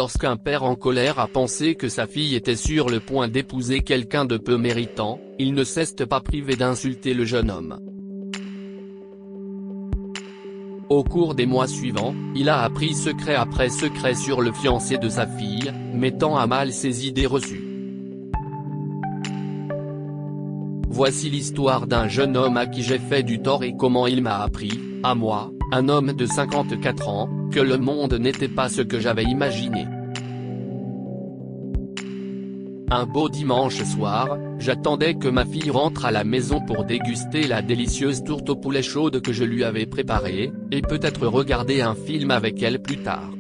Lorsqu'un père en colère a pensé que sa fille était sur le point d'épouser quelqu'un de peu méritant, il ne s'est pas privé d'insulter le jeune homme. Au cours des mois suivants, il a appris secret après secret sur le fiancé de sa fille, mettant à mal ses idées reçues. Voici l'histoire d'un jeune homme à qui j'ai fait du tort et comment il m'a appris, à moi, un homme de 54 ans, que le monde n'était pas ce que j'avais imaginé. Un beau dimanche soir, j'attendais que ma fille rentre à la maison pour déguster la délicieuse tourte au poulet chaude que je lui avais préparée, et peut-être regarder un film avec elle plus tard.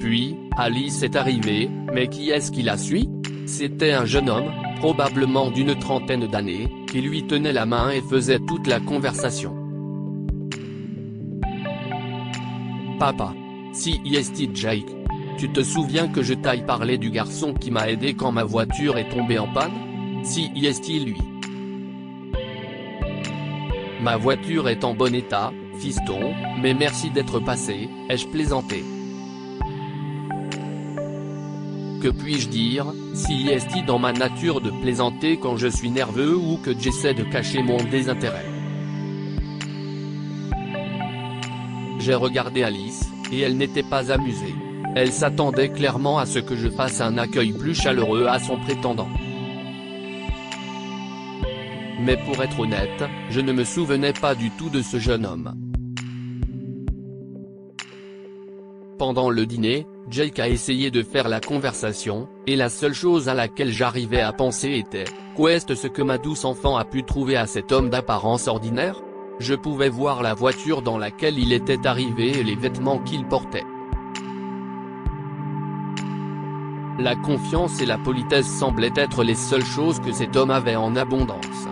Puis, Alice est arrivée, mais qui est-ce qui la suit? C'était un jeune homme, probablement d'une trentaine d'années, qui lui tenait la main et faisait toute la conversation. Papa. Si est Jake. Tu te souviens que je t'aille parlé du garçon qui m'a aidé quand ma voiture est tombée en panne? Si est lui. Ma voiture est en bon état, fiston, mais merci d'être passé, ai-je plaisanté. Que puis-je dire, si est dans ma nature de plaisanter quand je suis nerveux ou que j'essaie de cacher mon désintérêt. J'ai regardé Alice, et elle n'était pas amusée. Elle s'attendait clairement à ce que je fasse un accueil plus chaleureux à son prétendant. Mais pour être honnête, je ne me souvenais pas du tout de ce jeune homme. Pendant le dîner, Jake a essayé de faire la conversation, et la seule chose à laquelle j'arrivais à penser était, qu'est-ce ce que ma douce enfant a pu trouver à cet homme d'apparence ordinaire? Je pouvais voir la voiture dans laquelle il était arrivé et les vêtements qu'il portait. La confiance et la politesse semblaient être les seules choses que cet homme avait en abondance.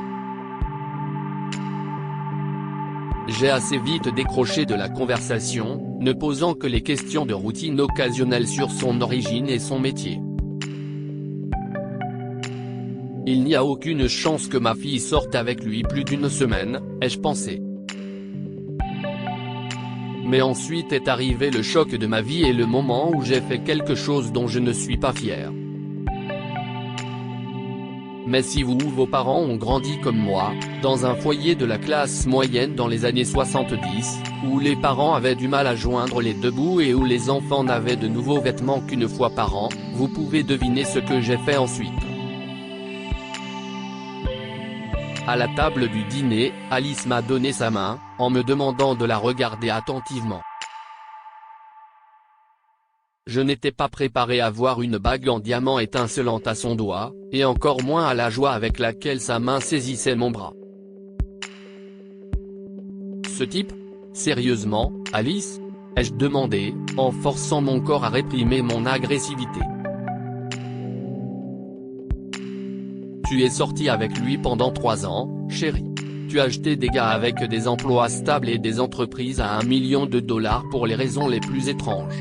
J'ai assez vite décroché de la conversation, ne posant que les questions de routine occasionnelles sur son origine et son métier. Il n'y a aucune chance que ma fille sorte avec lui plus d'une semaine, ai-je pensé. Mais ensuite est arrivé le choc de ma vie et le moment où j'ai fait quelque chose dont je ne suis pas fier. Mais si vous ou vos parents ont grandi comme moi, dans un foyer de la classe moyenne dans les années 70, où les parents avaient du mal à joindre les deux bouts et où les enfants n'avaient de nouveaux vêtements qu'une fois par an, vous pouvez deviner ce que j'ai fait ensuite. À la table du dîner, Alice m'a donné sa main, en me demandant de la regarder attentivement. Je n'étais pas préparé à voir une bague en diamant étincelante à son doigt, et encore moins à la joie avec laquelle sa main saisissait mon bras. Ce type? Sérieusement, Alice? Ai-je demandé, en forçant mon corps à réprimer mon agressivité. Tu es sorti avec lui pendant 3 ans, chérie. Tu as acheté des gars avec des emplois stables et des entreprises à $1 million pour les raisons les plus étranges.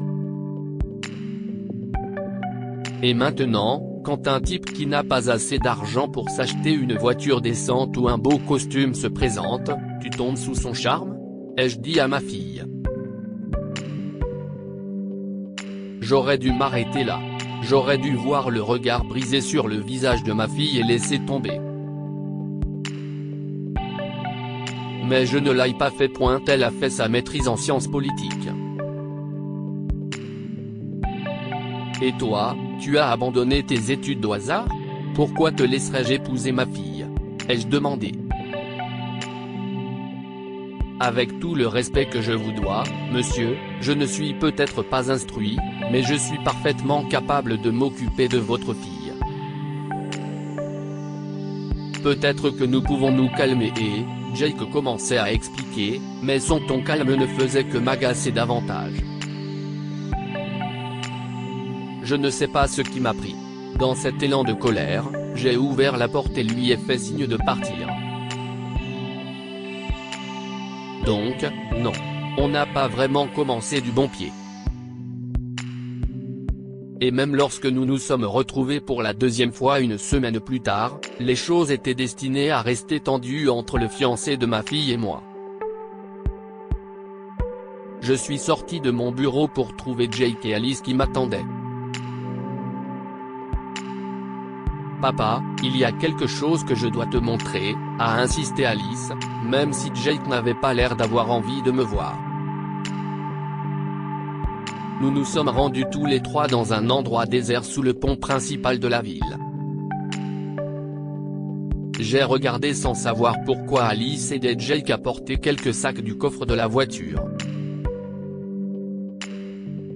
Et maintenant, quand un type qui n'a pas assez d'argent pour s'acheter une voiture décente ou un beau costume se présente, tu tombes sous son charme? Ai-je dit à ma fille. J'aurais dû m'arrêter là. J'aurais dû voir le regard brisé sur le visage de ma fille et laisser tomber. Mais je ne l'ai pas fait. Elle a fait sa maîtrise en sciences politiques. Et toi, tu as abandonné tes études au hasard? Pourquoi te laisserais-je épouser ma fille? Ai-je demandé. Avec tout le respect que je vous dois, monsieur, je ne suis peut-être pas instruit, mais je suis parfaitement capable de m'occuper de votre fille. Peut-être que nous pouvons nous calmer et, Jake commençait à expliquer, mais son ton calme ne faisait que m'agacer davantage. Je ne sais pas ce qui m'a pris. Dans cet élan de colère, j'ai ouvert la porte et lui ai fait signe de partir. Donc, non. On n'a pas vraiment commencé du bon pied. Et même lorsque nous nous sommes retrouvés pour la deuxième fois une semaine plus tard, les choses étaient destinées à rester tendues entre le fiancé de ma fille et moi. Je suis sorti de mon bureau pour trouver Jake et Alice qui m'attendaient. Papa, il y a quelque chose que je dois te montrer, a insisté Alice, même si Jake n'avait pas l'air d'avoir envie de me voir. Nous nous sommes rendus tous les trois dans un endroit désert sous le pont principal de la ville. J'ai regardé sans savoir pourquoi Alice aidait Jake à porter quelques sacs du coffre de la voiture.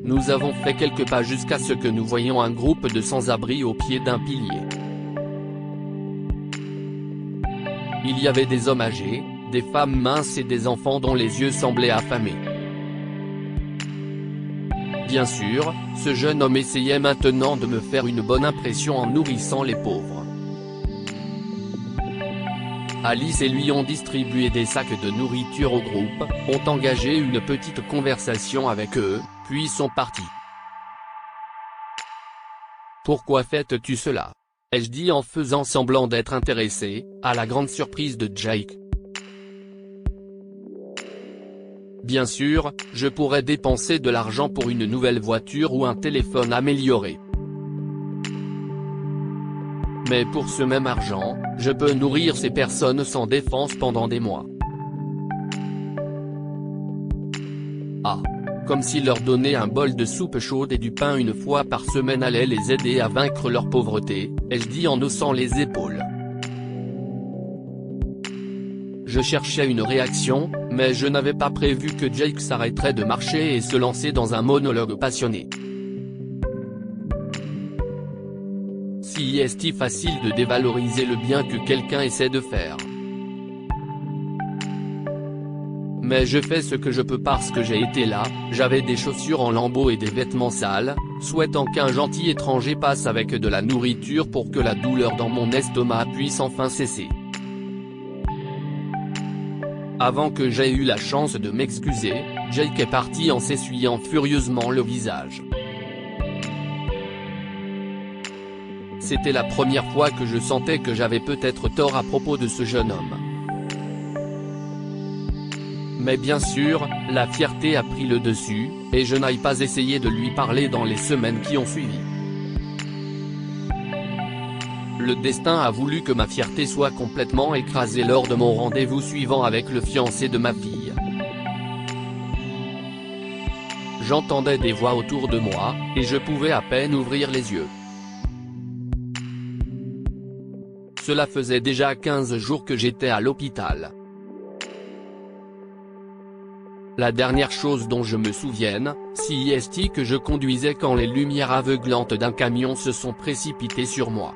Nous avons fait quelques pas jusqu'à ce que nous voyions un groupe de sans-abri au pied d'un pilier. Il y avait des hommes âgés, des femmes minces et des enfants dont les yeux semblaient affamés. Bien sûr, ce jeune homme essayait maintenant de me faire une bonne impression en nourrissant les pauvres. Alice et lui ont distribué des sacs de nourriture au groupe, ont engagé une petite conversation avec eux, puis sont partis. « Pourquoi fais-tu cela ?» ai-je dit en faisant semblant d'être intéressé, à la grande surprise de Jake. Bien sûr, je pourrais dépenser de l'argent pour une nouvelle voiture ou un téléphone amélioré. Mais pour ce même argent, je peux nourrir ces personnes sans défense pendant des mois. Ah. Comme si leur donner un bol de soupe chaude et du pain une fois par semaine allait les aider à vaincre leur pauvreté, ai-je dit en haussant les épaules. Je cherchais une réaction, mais je n'avais pas prévu que Jake s'arrêterait de marcher et se lancer dans un monologue passionné. Si est-il facile de dévaloriser le bien que quelqu'un essaie de faire. Mais je fais ce que je peux parce que j'ai été là, j'avais des chaussures en lambeaux et des vêtements sales, souhaitant qu'un gentil étranger passe avec de la nourriture pour que la douleur dans mon estomac puisse enfin cesser. Avant que j'aie eu la chance de m'excuser, Jake est parti en s'essuyant furieusement le visage. C'était la première fois que je sentais que j'avais peut-être tort à propos de ce jeune homme. Mais bien sûr, la fierté a pris le dessus, et je n'ai pas essayé de lui parler dans les semaines qui ont suivi. Le destin a voulu que ma fierté soit complètement écrasée lors de mon rendez-vous suivant avec le fiancé de ma fille. J'entendais des voix autour de moi, et je pouvais à peine ouvrir les yeux. Cela faisait déjà 15 jours que j'étais à l'hôpital. La dernière chose dont je me souvienne, c'est que je conduisais quand les lumières aveuglantes d'un camion se sont précipitées sur moi.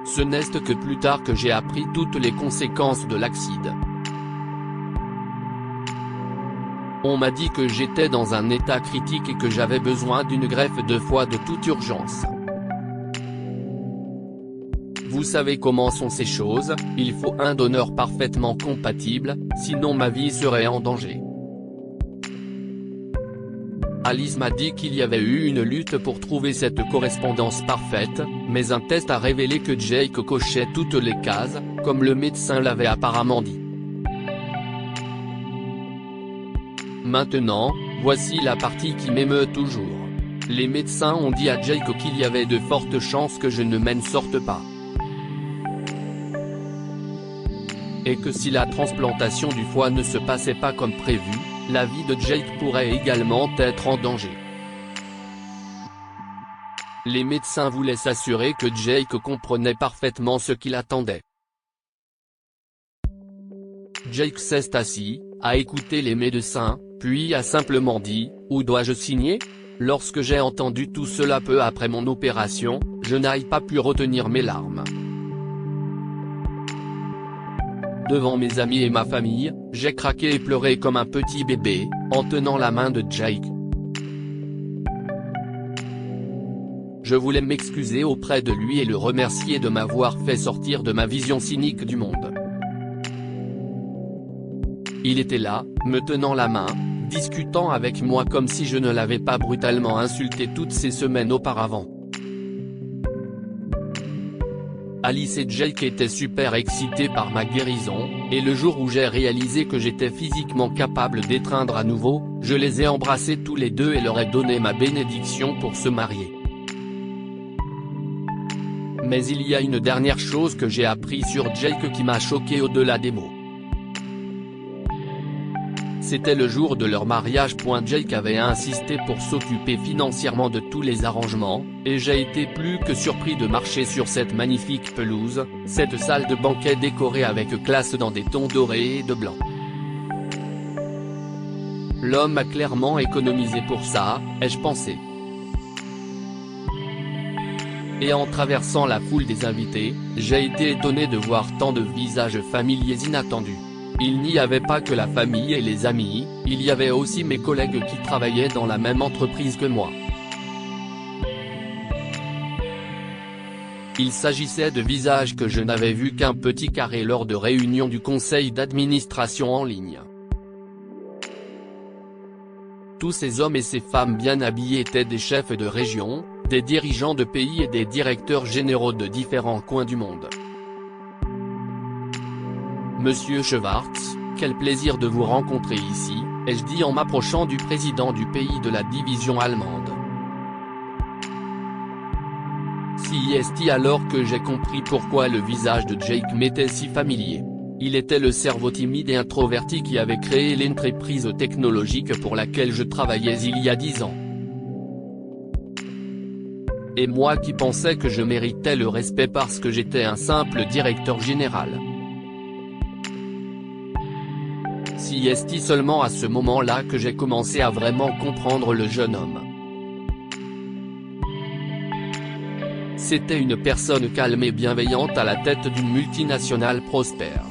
Ce n'est que plus tard que j'ai appris toutes les conséquences de l'accident. On m'a dit que j'étais dans un état critique et que j'avais besoin d'une greffe de foie de toute urgence. Vous savez comment sont ces choses, il faut un donneur parfaitement compatible, sinon ma vie serait en danger. Alice m'a dit qu'il y avait eu une lutte pour trouver cette correspondance parfaite, mais un test a révélé que Jake cochait toutes les cases, comme le médecin l'avait apparemment dit. Maintenant, voici la partie qui m'émeut toujours. Les médecins ont dit à Jake qu'il y avait de fortes chances que je ne m'en sorte pas. Et que si la transplantation du foie ne se passait pas comme prévu, la vie de Jake pourrait également être en danger. Les médecins voulaient s'assurer que Jake comprenait parfaitement ce qu'il attendait. Jake s'est assis, a écouté les médecins, puis a simplement dit « Où dois-je signer ?» Lorsque j'ai entendu tout cela peu après mon opération, je n'ai pas pu retenir mes larmes. Devant mes amis et ma famille, j'ai craqué et pleuré comme un petit bébé, en tenant la main de Jake. Je voulais m'excuser auprès de lui et le remercier de m'avoir fait sortir de ma vision cynique du monde. Il était là, me tenant la main, discutant avec moi comme si je ne l'avais pas brutalement insulté toutes ces semaines auparavant. Alice et Jake étaient super excités par ma guérison, et le jour où j'ai réalisé que j'étais physiquement capable d'étreindre à nouveau, je les ai embrassés tous les deux et leur ai donné ma bénédiction pour se marier. Mais il y a une dernière chose que j'ai appris sur Jake qui m'a choqué au-delà des mots. C'était le jour de leur mariage. Jake avait insisté pour s'occuper financièrement de tous les arrangements, et j'ai été plus que surpris de marcher sur cette magnifique pelouse, cette salle de banquet décorée avec classe dans des tons dorés et de blanc. L'homme a clairement économisé pour ça, ai-je pensé. Et en traversant la foule des invités, j'ai été étonné de voir tant de visages familiers inattendus. Il n'y avait pas que la famille et les amis, il y avait aussi mes collègues qui travaillaient dans la même entreprise que moi. Il s'agissait de visages que je n'avais vus qu'un petit carré lors de réunions du conseil d'administration en ligne. Tous ces hommes et ces femmes bien habillés étaient des chefs de région, des dirigeants de pays et des directeurs généraux de différents coins du monde. Monsieur Schwartz, quel plaisir de vous rencontrer ici, ai-je dit en m'approchant du président du pays de la division allemande. C'est alors que j'ai compris pourquoi le visage de Jake m'était si familier. Il était le cerveau timide et introverti qui avait créé l'entreprise technologique pour laquelle je travaillais il y a 10 ans. Et moi qui pensais que je méritais le respect parce que j'étais un simple directeur général. C'est seulement à ce moment-là que j'ai commencé à vraiment comprendre le jeune homme. C'était une personne calme et bienveillante à la tête d'une multinationale prospère.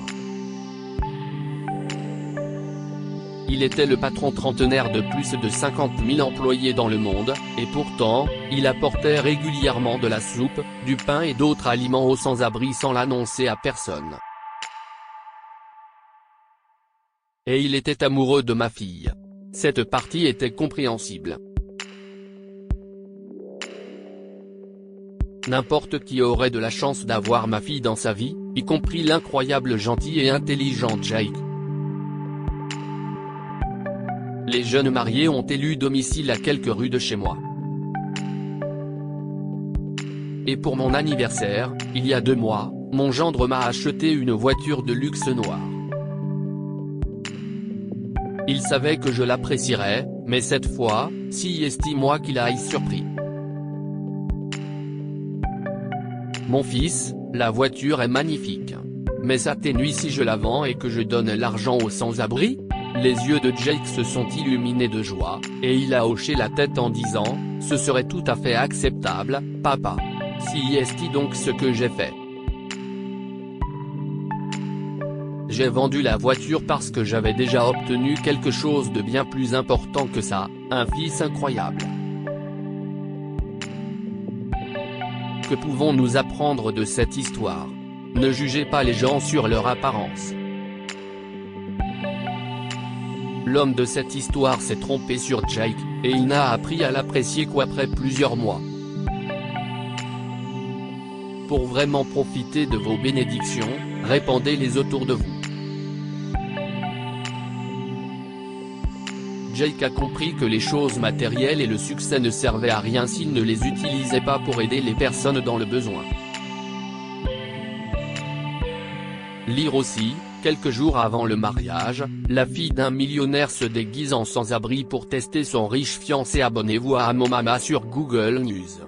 Il était le patron trentenaire de plus de 50 000 employés dans le monde, et pourtant, il apportait régulièrement de la soupe, du pain et d'autres aliments aux sans-abri sans l'annoncer à personne. Et il était amoureux de ma fille. Cette partie était compréhensible. N'importe qui aurait de la chance d'avoir ma fille dans sa vie, y compris l'incroyable gentil et intelligent Jake. Les jeunes mariés ont élu domicile à quelques rues de chez moi. Et pour mon anniversaire, il y a 2 mois, mon gendre m'a acheté une voiture de luxe noire. Il savait que je l'apprécierais, mais cette fois, c'est moi qui l'ai surpris. Mon fils, la voiture est magnifique. Mais ça t'ennuie si je la vends et que je donne l'argent aux sans-abri ? Les yeux de Jake se sont illuminés de joie, et il a hoché la tête en disant, « Ce serait tout à fait acceptable, papa. » C'est donc ce que j'ai fait. J'ai vendu la voiture parce que j'avais déjà obtenu quelque chose de bien plus important que ça, un fils incroyable. Que pouvons-nous apprendre de cette histoire ? Ne jugez pas les gens sur leur apparence. L'homme de cette histoire s'est trompé sur Jake, et il n'a appris à l'apprécier qu'après plusieurs mois. Pour vraiment profiter de vos bénédictions, répandez-les autour de vous. Jake a compris que les choses matérielles et le succès ne servaient à rien s'il ne les utilisait pas pour aider les personnes dans le besoin. Lire aussi, quelques jours avant le mariage, la fille d'un millionnaire se déguise en sans-abri pour tester son riche fiancé. Abonnez-vous à Amomama sur Google News.